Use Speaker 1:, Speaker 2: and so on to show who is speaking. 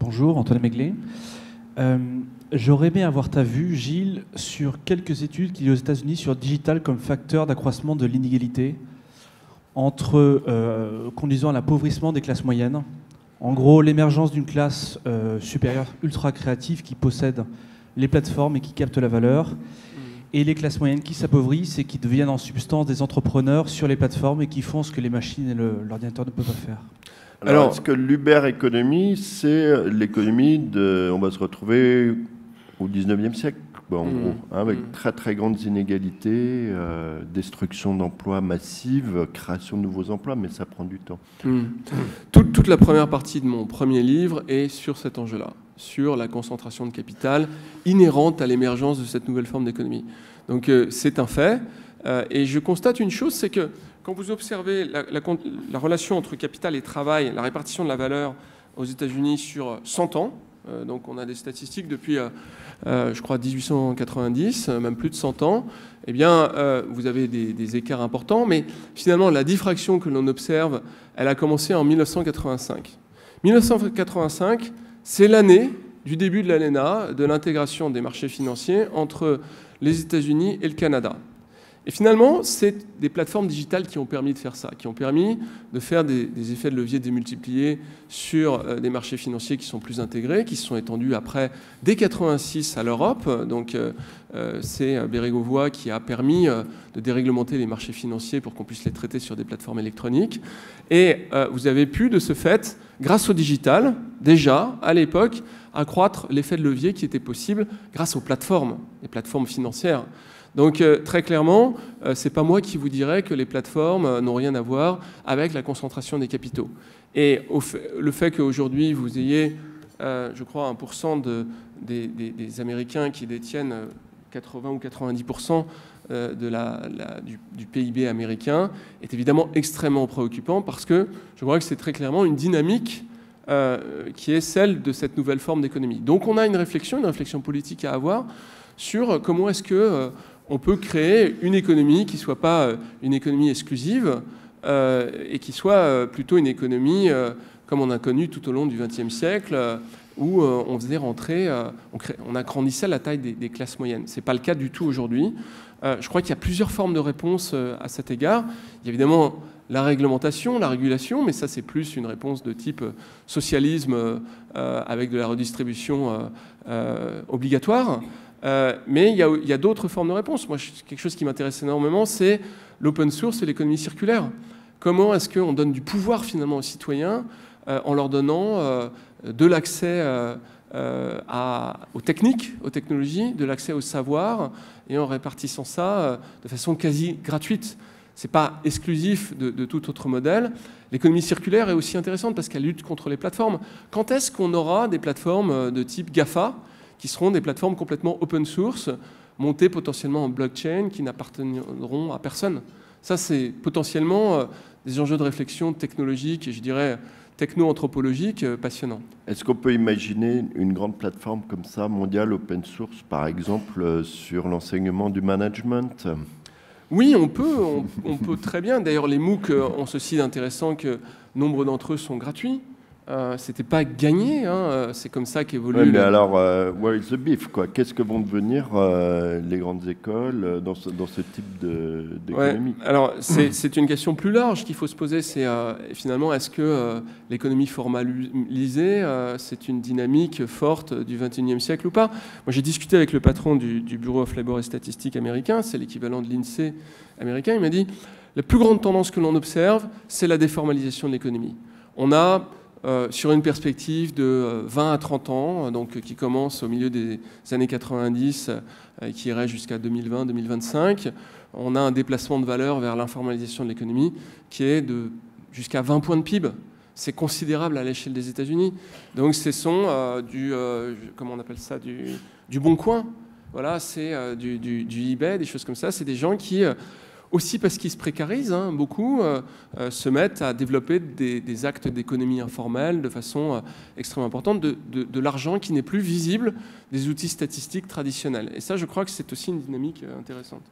Speaker 1: Bonjour, Antoine Méglet. J'aurais aimé avoir ta vue, Gilles, sur quelques études qu'il y a aux États-Unis sur le digital comme facteur d'accroissement de l'inégalité conduisant à l'appauvrissement des classes moyennes. En gros, l'émergence d'une classe supérieure ultra créative qui possède les plateformes et qui capte la valeur, et les classes moyennes qui s'appauvrissent et qui deviennent en substance des entrepreneurs sur les plateformes et qui font ce que les machines et l'ordinateur ne peuvent pas faire.
Speaker 2: Alors, est-ce que l'Uber économie, c'est l'économie de... On va se retrouver au 19e siècle, en gros, hein, avec très très grandes inégalités, destruction d'emplois massive, création de nouveaux emplois, mais ça prend du temps.
Speaker 3: Toute la première partie de mon premier livre est sur cet enjeu-là, sur la concentration de capital inhérente à l'émergence de cette nouvelle forme d'économie. Donc c'est un fait, et je constate une chose, c'est que quand vous observez la relation entre capital et travail, la répartition de la valeur aux États-Unis sur 100 ans, donc on a des statistiques depuis, je crois, 1890, même plus de 100 ans, eh bien, vous avez des écarts importants, mais finalement, la diffraction que l'on observe, elle a commencé en 1985. 1985, c'est l'année du début de l'ALENA, de l'intégration des marchés financiers entre les États-Unis et le Canada. Et finalement, c'est des plateformes digitales qui ont permis de faire ça, qui ont permis de faire des effets de levier démultipliés sur des marchés financiers qui sont plus intégrés, qui se sont étendus après, dès 1986 à l'Europe. Donc c'est Bérégovoy qui a permis de déréglementer les marchés financiers pour qu'on puisse les traiter sur des plateformes électroniques. Et vous avez pu, de ce fait, grâce au digital, déjà, à l'époque, accroître l'effet de levier qui était possible grâce aux plateformes, les plateformes financières. Donc très clairement, ce n'est pas moi qui vous dirais que les plateformes n'ont rien à voir avec la concentration des capitaux. Et le fait qu'aujourd'hui vous ayez, je crois, 1% des Américains qui détiennent 80 ou 90% du PIB américain est évidemment extrêmement préoccupant parce que je crois que c'est très clairement une dynamique qui est celle de cette nouvelle forme d'économie. Donc on a une réflexion politique à avoir sur comment est-ce que on peut créer une économie qui ne soit pas une économie exclusive et qui soit plutôt une économie comme on a connu tout au long du XXe siècle où on faisait rentrer, on agrandissait la taille des classes moyennes. Ce n'est pas le cas du tout aujourd'hui. Je crois qu'il y a plusieurs formes de réponse à cet égard. Il y a évidemment la réglementation, la régulation, mais ça c'est plus une réponse de type socialisme avec de la redistribution obligatoire. Mais il y a d'autres formes de réponse. Moi, quelque chose qui m'intéresse énormément, c'est l'open source et l'économie circulaire. Comment est-ce qu'on donne du pouvoir finalement aux citoyens en leur donnant de l'accès aux techniques, aux technologies, de l'accès au savoir et en répartissant ça de façon quasi gratuite. Ce n'est pas exclusif de tout autre modèle. L'économie circulaire est aussi intéressante parce qu'elle lutte contre les plateformes. Quand est-ce qu'on aura des plateformes de type GAFA qui seront des plateformes complètement open source, montées potentiellement en blockchain, qui n'appartiendront à personne? Ça, c'est potentiellement des enjeux de réflexion technologique et je dirais techno-anthropologique passionnants.
Speaker 2: Est-ce qu'on peut imaginer une grande plateforme comme ça, mondiale, open source, par exemple, sur l'enseignement du management?
Speaker 3: Oui, on peut très bien. D'ailleurs, les MOOC ont ceci d'intéressant que nombre d'entre eux sont gratuits. C'était pas gagné, hein. C'est comme ça qu'évolue...
Speaker 2: Oui, mais alors, where is the beef, quoi? Qu'est-ce que vont devenir les grandes écoles dans ce type d'économie?
Speaker 3: Ouais. Alors, c'est une question plus large qu'il faut se poser. C'est finalement, est-ce que l'économie formalisée, c'est une dynamique forte du XXIe siècle ou pas? Moi, j'ai discuté avec le patron du Bureau of Labor et Statistics américain, c'est l'équivalent de l'INSEE américain. Il m'a dit, la plus grande tendance que l'on observe, c'est la déformalisation de l'économie. On a... sur une perspective de 20 à 30 ans, donc, qui commence au milieu des années 90, qui irait jusqu'à 2020-2025, on a un déplacement de valeur vers l'informalisation de l'économie qui est de jusqu'à 20 points de PIB. C'est considérable à l'échelle des États-Unis. Donc ce sont comment on appelle ça, du bon coin. Voilà, c'est du eBay, des choses comme ça. C'est des gens qui... aussi parce qu'ils se précarisent, hein, beaucoup se mettent à développer des actes d'économie informelle de façon extrêmement importante, de l'argent qui n'est plus visible des outils statistiques traditionnels. Et ça, je crois que c'est aussi une dynamique intéressante.